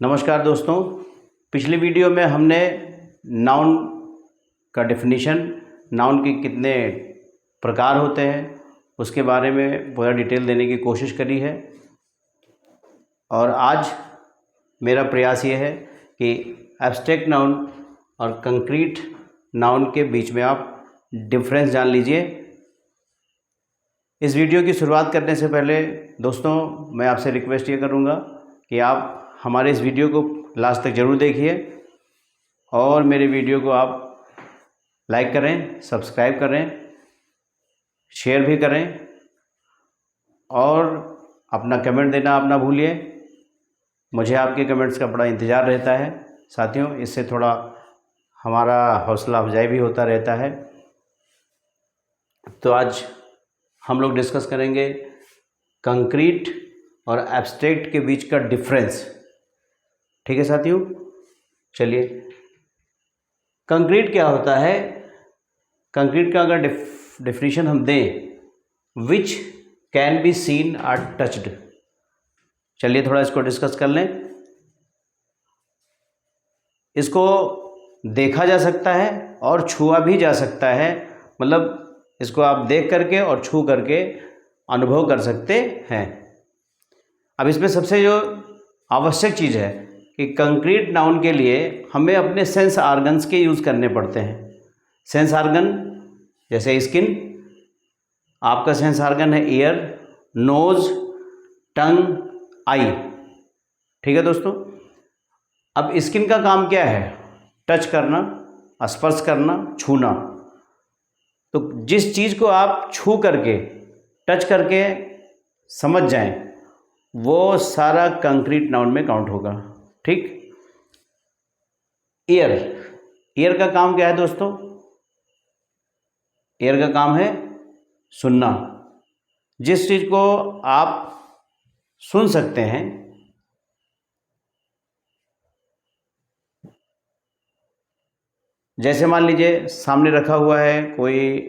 नमस्कार दोस्तों। पिछली वीडियो में हमने नाउन का डेफिनीशन, नाउन के कितने प्रकार होते हैं, उसके बारे में पूरा डिटेल देने की कोशिश करी है। और आज मेरा प्रयास ये है कि एब्स्ट्रैक्ट नाउन और कंक्रीट नाउन के बीच में आप डिफरेंस जान लीजिए। इस वीडियो की शुरुआत करने से पहले दोस्तों मैं आपसे रिक्वेस्ट ये करूँगा कि आप हमारे इस वीडियो को लास्ट तक ज़रूर देखिए और मेरे वीडियो को आप लाइक करें, सब्सक्राइब करें, शेयर भी करें और अपना कमेंट देना आप ना भूलिए। मुझे आपके कमेंट्स का बड़ा इंतज़ार रहता है साथियों, इससे थोड़ा हमारा हौसला अफजाई भी होता रहता है। तो आज हम लोग डिस्कस करेंगे कंक्रीट और एब्स्ट्रैक्ट के बीच का डिफरेंस। ठीक है साथियों, चलिए कंक्रीट क्या होता है। कंक्रीट का अगर डेफिनेशन हम दें, which can be seen or touched. चलिए थोड़ा इसको डिस्कस कर लें। इसको देखा जा सकता है और छुआ भी जा सकता है, मतलब इसको आप देख करके और छू करके अनुभव कर सकते हैं। अब इसमें सबसे जो आवश्यक चीज़ है कि कंक्रीट नाउन के लिए हमें अपने सेंस आर्गन्स के यूज़ करने पड़ते हैं। सेंस आर्गन जैसे स्किन, आपका सेंस आर्गन है ईयर, नोज़, टंग, आई। ठीक है दोस्तों। अब स्किन का काम क्या है? टच करना, स्पर्श करना, छूना। तो जिस चीज़ को आप छू करके, टच करके समझ जाएं, वो सारा कंक्रीट नाउन में काउंट होगा। ठीक। ईयर, ईयर का काम क्या है दोस्तों? ईयर का काम है सुनना। जिस चीज़ को आप सुन सकते हैं, जैसे मान लीजिए सामने रखा हुआ है कोई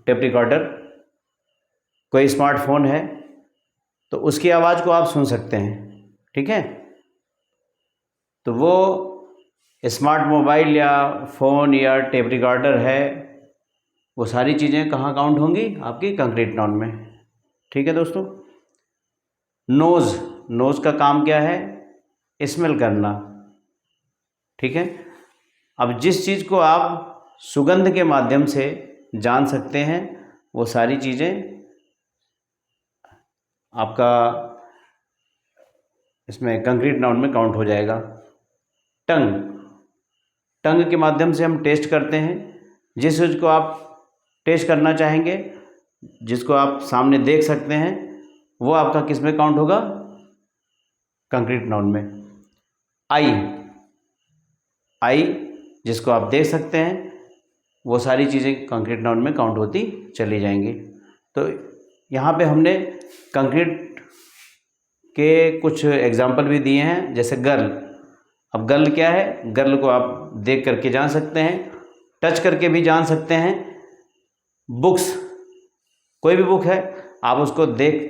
टेप रिकॉर्डर, कोई स्मार्टफोन है, तो उसकी आवाज़ को आप सुन सकते हैं। ठीक है। तो वो स्मार्ट मोबाइल या फ़ोन या टेप रिकॉर्डर है, वो सारी चीज़ें कहाँ काउंट होंगी? आपकी कंक्रीट नाउन में। ठीक है दोस्तों। नोज़, नोज़ का काम क्या है? स्मेल करना। ठीक है। अब जिस चीज़ को आप सुगंध के माध्यम से जान सकते हैं, वो सारी चीज़ें आपका इसमें कंक्रीट नाउन में काउंट हो जाएगा। टंग, टंग के माध्यम से हम टेस्ट करते हैं। जिस चीज़ को आप टेस्ट करना चाहेंगे, जिसको आप सामने देख सकते हैं, वो आपका किस में काउंट होगा? कंक्रीट नाउन में। आई, आई जिसको आप देख सकते हैं, वो सारी चीज़ें कंक्रीट नाउन में काउंट होती चली जाएंगी। तो यहाँ पे हमने कंक्रीट के कुछ एग्जाम्पल भी दिए हैं, जैसे गर्ल। अब गर्ल क्या है? गर्ल को आप देख करके जान सकते हैं, टच करके भी जान सकते हैं। बुक्स, कोई भी बुक है आप उसको देख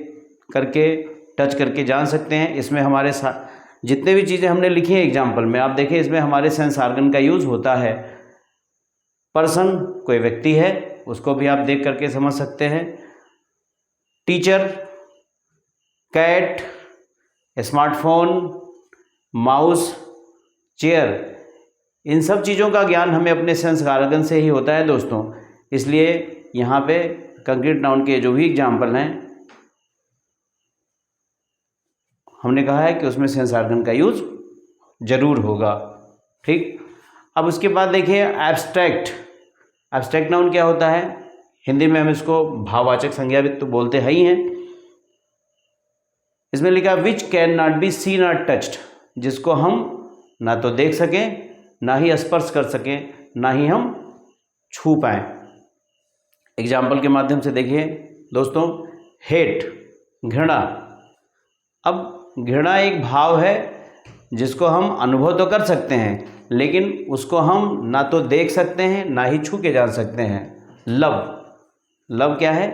करके, टच करके जान सकते हैं। इसमें हमारे साथ जितने भी चीज़ें हमने लिखी हैं एग्जाम्पल में, आप देखें इसमें हमारे सेंस आर्गन का यूज़ होता है। पर्सन, कोई व्यक्ति है, उसको भी आप देख करके समझ सकते हैं। Teacher, cat, smartphone, mouse, chair, इन सब चीज़ों का ज्ञान हमें अपने सेंस आर्गन से ही होता है दोस्तों। इसलिए यहाँ पे कंक्रीट नाउन के जो भी एग्जाम्पल हैं, हमने कहा है कि उसमें सेंस आर्गन का यूज़ ज़रूर होगा। ठीक। अब उसके बाद देखिए एब्स्ट्रैक्ट। एब्स्ट्रैक्ट नाउन क्या होता है? हिंदी में हम इसको भाववाचक संज्ञा भी तो बोलते हैं ही हैं। इसमें लिखा which can not be seen और टच्ड, जिसको हम ना तो देख सकें, ना ही स्पर्श कर सकें, ना ही हम छू पाएँ। एग्जाम्पल के माध्यम से देखिए दोस्तों, हेट, घृणा। अब घृणा एक भाव है जिसको हम अनुभव तो कर सकते हैं, लेकिन उसको हम ना तो देख सकते हैं, ना ही छू के जान सकते हैं। लव, लव क्या है?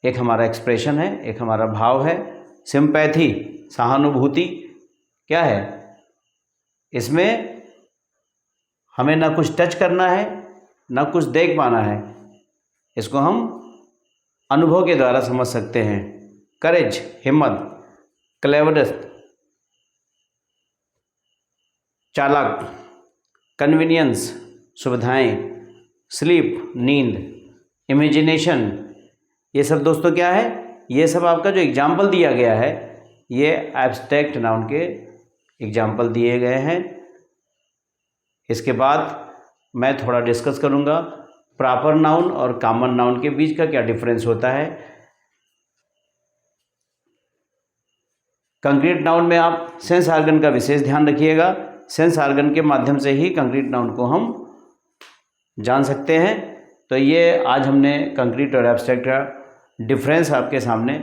एक हमारा एक्सप्रेशन है, एक हमारा भाव है। सिंपैथी, सहानुभूति क्या है, इसमें हमें ना कुछ टच करना है ना कुछ देख पाना है, इसको हम अनुभव के द्वारा समझ सकते हैं। करेज हिम्मत, क्लेवरनेस चालाक, कन्वीनियंस सुविधाएं, स्लीप नींद, इमेजिनेशन, ये सब दोस्तों क्या है, ये सब आपका जो एग्जाम्पल दिया गया है ये एब्स्ट्रैक्ट नाउन के एग्जाम्पल दिए गए हैं। इसके बाद मैं थोड़ा डिस्कस करूँगा प्रॉपर नाउन और कॉमन नाउन के बीच का क्या डिफरेंस होता है। कंक्रीट नाउन में आप सेंस ऑर्गन का विशेष ध्यान रखिएगा, सेंस ऑर्गन के माध्यम से ही कंक्रीट नाउन को हम जान सकते हैं। तो ये आज हमने कंक्रीट और एब्स्ट्रैक्ट का डिफरेंस आपके सामने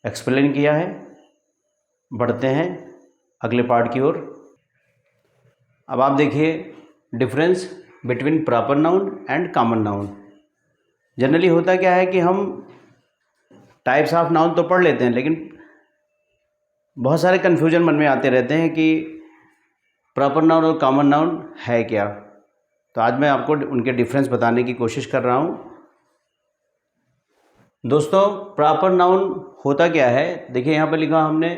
एक्सप्लेन किया है। बढ़ते हैं अगले पार्ट की ओर। अब आप देखिए difference between proper noun and common noun. Generally होता क्या है कि हम टाइप्स ऑफ नाउन तो पढ़ लेते हैं, लेकिन बहुत सारे कन्फ्यूजन मन में आते रहते हैं कि प्रॉपर नाउन और कॉमन नाउन है क्या। तो आज मैं आपको उनके डिफरेंस बताने की कोशिश कर रहा हूँ। दोस्तों प्रॉपर नाउन होता क्या है, देखिए यहाँ पर लिखा हमने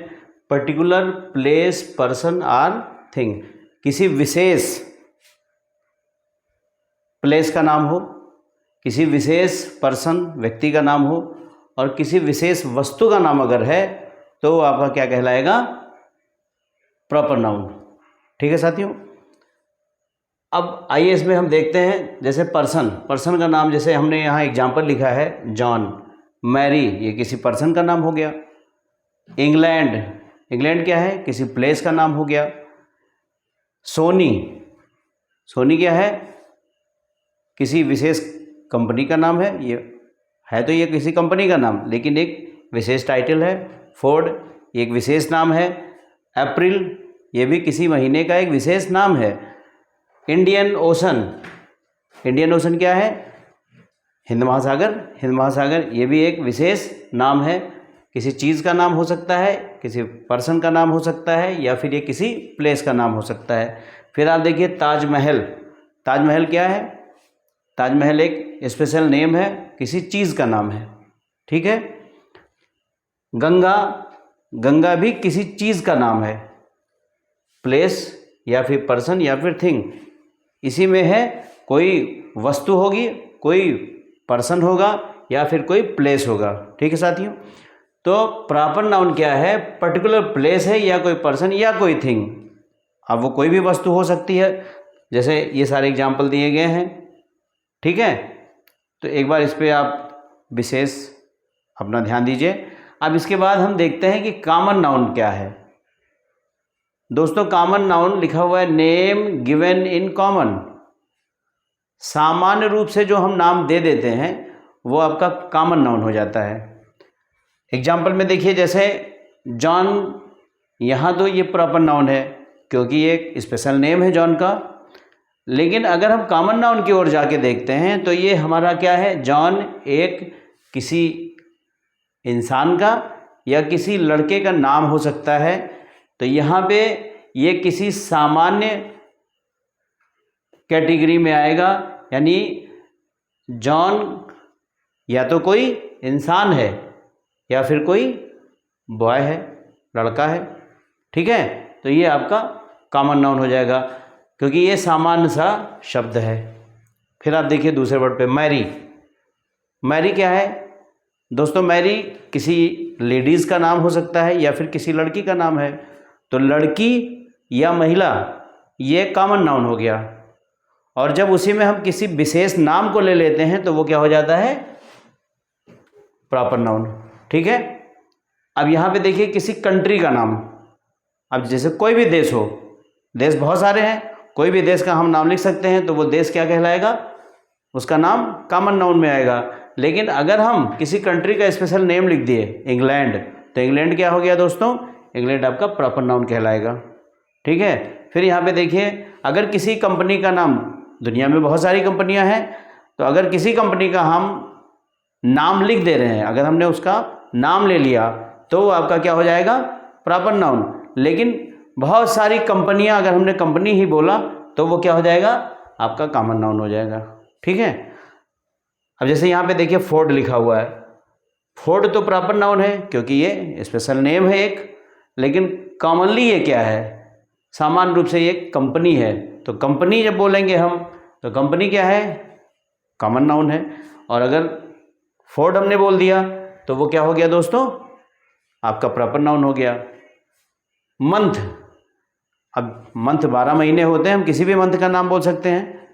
particular place person or thing, किसी विशेष प्लेस का नाम हो, किसी विशेष पर्सन व्यक्ति का नाम हो और किसी विशेष वस्तु का नाम अगर है तो वो आपका क्या कहलाएगा, प्रॉपर नाउन। ठीक है साथियों। अब आइए इसमें हम देखते हैं, जैसे पर्सन का नाम, जैसे हमने यहाँ एग्जाम्पल लिखा है जॉन, मैरी, ये किसी पर्सन का नाम हो गया। इंग्लैंड क्या है, किसी प्लेस का नाम हो गया। सोनी क्या है, किसी विशेष कंपनी का नाम है। ये है तो ये किसी कंपनी का नाम, लेकिन एक विशेष टाइटल है। फोर्ड एक विशेष नाम है। अप्रैल ये भी किसी महीने का एक विशेष नाम है। इंडियन ओशन क्या है, हिंद महासागर ये भी एक विशेष नाम है। किसी चीज़ का नाम हो सकता है, किसी पर्सन का नाम हो सकता है, या फिर ये किसी प्लेस का नाम हो सकता है। फिर आप देखिए ताजमहल क्या है, ताजमहल एक स्पेशल नेम है, किसी चीज़ का नाम है। ठीक है। गंगा भी किसी चीज़ का नाम है, प्लेस या फिर पर्सन या फिर थिंग, इसी में है। कोई वस्तु होगी, कोई पर्सन होगा या फिर कोई प्लेस होगा। ठीक है साथियों। तो प्रॉपर नाउन क्या है, पर्टिकुलर प्लेस है या कोई पर्सन या कोई थिंग। अब वो कोई भी वस्तु हो सकती है, जैसे ये सारे एग्जाम्पल दिए गए हैं। ठीक है। तो एक बार इस पर आप विशेष अपना ध्यान दीजिए। अब इसके बाद हम देखते हैं कि कॉमन नाउन क्या है। दोस्तों कॉमन नाउन लिखा हुआ है नेम गिवन इन कॉमन, सामान्य रूप से जो हम नाम दे देते हैं वो आपका कॉमन नाउन हो जाता है। एग्जाम्पल में देखिए, जैसे जॉन, यहाँ तो ये प्रॉपर नाउन है क्योंकि ये एक स्पेशल नेम है जॉन का। लेकिन अगर हम कॉमन नाउन की ओर जाके देखते हैं तो ये हमारा क्या है, जॉन एक किसी इंसान का या किसी लड़के का नाम हो सकता है। तो यहाँ पे ये किसी सामान्य कैटेगरी में आएगा, यानी जॉन या तो कोई इंसान है या फिर कोई बॉय है, लड़का है। ठीक है। तो ये आपका कॉमन नाउन हो जाएगा क्योंकि ये सामान्य सा शब्द है। फिर आप देखिए दूसरे वर्ड पे मैरी क्या है दोस्तों, मैरी किसी लेडीज़ का नाम हो सकता है या फिर किसी लड़की का नाम है। तो लड़की या महिला ये कॉमन नाउन हो गया, और जब उसी में हम किसी विशेष नाम को ले लेते हैं तो वो क्या हो जाता है, प्रॉपर नाउन। ठीक है। अब यहाँ पे देखिए किसी कंट्री का नाम, अब जैसे कोई भी देश हो, देश बहुत सारे हैं, कोई भी देश का हम नाम लिख सकते हैं तो वो देश क्या कहलाएगा, उसका नाम कॉमन नाउन में आएगा। लेकिन अगर हम किसी कंट्री का स्पेशल नेम लिख दिए इंग्लैंड, तो इंग्लैंड क्या हो गया दोस्तों, इंग्लैंड आपका प्रॉपर नाउन कहलाएगा। ठीक है। फिर यहाँ पे देखिए, अगर किसी कंपनी का नाम, दुनिया में बहुत सारी कंपनियां हैं, तो अगर किसी कंपनी का हम नाम लिख दे रहे हैं, अगर हमने उसका नाम ले लिया तो वो आपका क्या हो जाएगा, प्रॉपर नाउन। लेकिन बहुत सारी कंपनियां, अगर हमने कंपनी ही बोला तो वो क्या हो जाएगा, आपका कॉमन नाउन हो जाएगा। ठीक है। अब जैसे यहाँ पे देखिए फोर्ड लिखा हुआ है, फोर्ड तो प्रॉपर नाउन है क्योंकि ये स्पेशल नेम है एक, लेकिन कॉमनली ये क्या है, सामान्य रूप से ये कंपनी है। तो कंपनी जब बोलेंगे हम तो कंपनी क्या है, कॉमन नाउन है। और अगर फोर्ड हमने बोल दिया तो वो क्या हो गया दोस्तों, आपका प्रॉपर नाउन हो गया। मंथ, अब मंथ 12 महीने होते हैं, हम किसी भी मंथ का नाम बोल सकते हैं,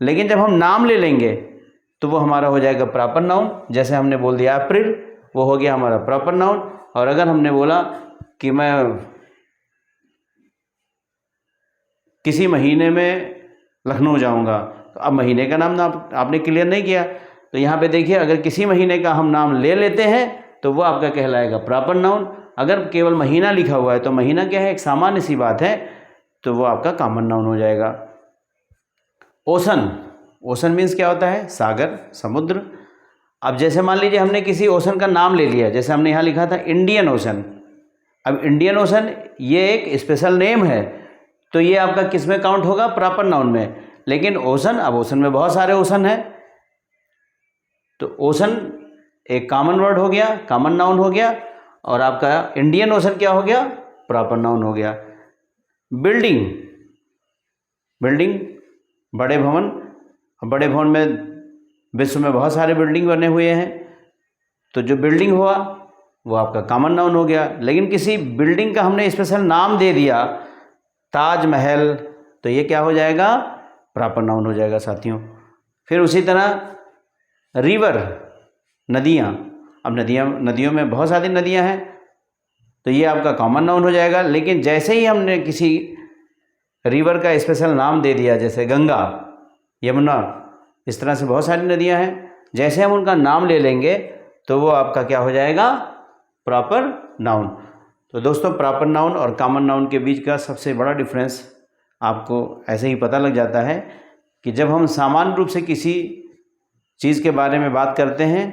लेकिन जब हम नाम ले लेंगे तो वो हमारा हो जाएगा प्रॉपर नाउन। जैसे हमने बोल दिया अप्रैल, वो हो गया हमारा प्रॉपर नाउन। और अगर हमने बोला कि मैं किसी महीने में लखनऊ जाऊंगा, तो अब महीने का नाम आपने क्लियर नहीं किया। तो यहाँ पे देखिए, अगर किसी महीने का हम नाम ले लेते हैं तो वो आपका कहलाएगा प्रॉपर नाउन। अगर केवल महीना लिखा हुआ है तो महीना क्या है, एक सामान्य सी बात है, तो वो आपका कॉमन नाउन हो जाएगा। ओशन, ओशन मीन्स क्या होता है, सागर, समुद्र। अब जैसे मान लीजिए हमने किसी ओशन का नाम ले लिया, जैसे हमने यहाँ लिखा था इंडियन ओशन। अब इंडियन ओशन ये एक स्पेशल नेम है, तो ये आपका किस में काउंट होगा, प्रॉपर नाउन में। लेकिन ओशन, अब ओशन में बहुत सारे ओशन है, तो ओशन एक कॉमन वर्ड हो गया, कॉमन नाउन हो गया। और आपका इंडियन ओशन क्या हो गया, प्रॉपर नाउन हो गया। बिल्डिंग, बिल्डिंग बड़े भवन, बड़े भवन में विश्व में बहुत सारे बिल्डिंग बने हुए हैं, तो जो बिल्डिंग हुआ वो आपका कॉमन नाउन हो गया। लेकिन किसी बिल्डिंग का हमने स्पेशल नाम दे दिया, ताजमहल, तो ये क्या हो जाएगा, प्रॉपर नाउन हो जाएगा साथियों। फिर उसी तरह रिवर, नदियाँ, अब नदियों में बहुत सारी नदियाँ हैं, तो ये आपका कॉमन नाउन हो जाएगा। लेकिन जैसे ही हमने किसी रिवर का स्पेशल नाम दे दिया, जैसे गंगा, यमुना, इस तरह से बहुत सारी नदियाँ हैं, जैसे हम उनका नाम ले लेंगे तो वो आपका क्या हो जाएगा, प्रॉपर नाउन। तो दोस्तों, प्रॉपर नाउन और कॉमन नाउन के बीच का सबसे बड़ा डिफरेंस आपको ऐसे ही पता लग जाता है कि जब हम सामान्य रूप से किसी चीज़ के बारे में बात करते हैं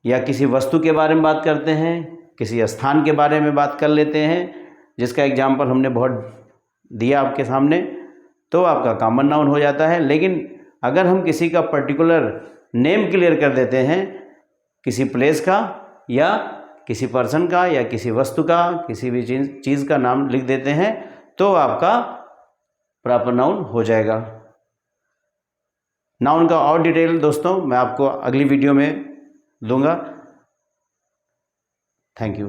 या किसी वस्तु के बारे में बात करते हैं, किसी स्थान के बारे में बात कर लेते हैं, जिसका एग्जाम्पल हमने बहुत दिया आपके सामने, तो आपका कॉमन नाउन हो जाता है। लेकिन अगर हम किसी का पर्टिकुलर नेम क्लियर कर देते हैं, किसी प्लेस का या किसी पर्सन का या किसी वस्तु का, किसी भी चीज़ का नाम लिख देते हैं, तो आपका प्रॉपर नाउन हो जाएगा। नाउन का और डिटेल दोस्तों मैं आपको अगली वीडियो में दूंगा। Thank you.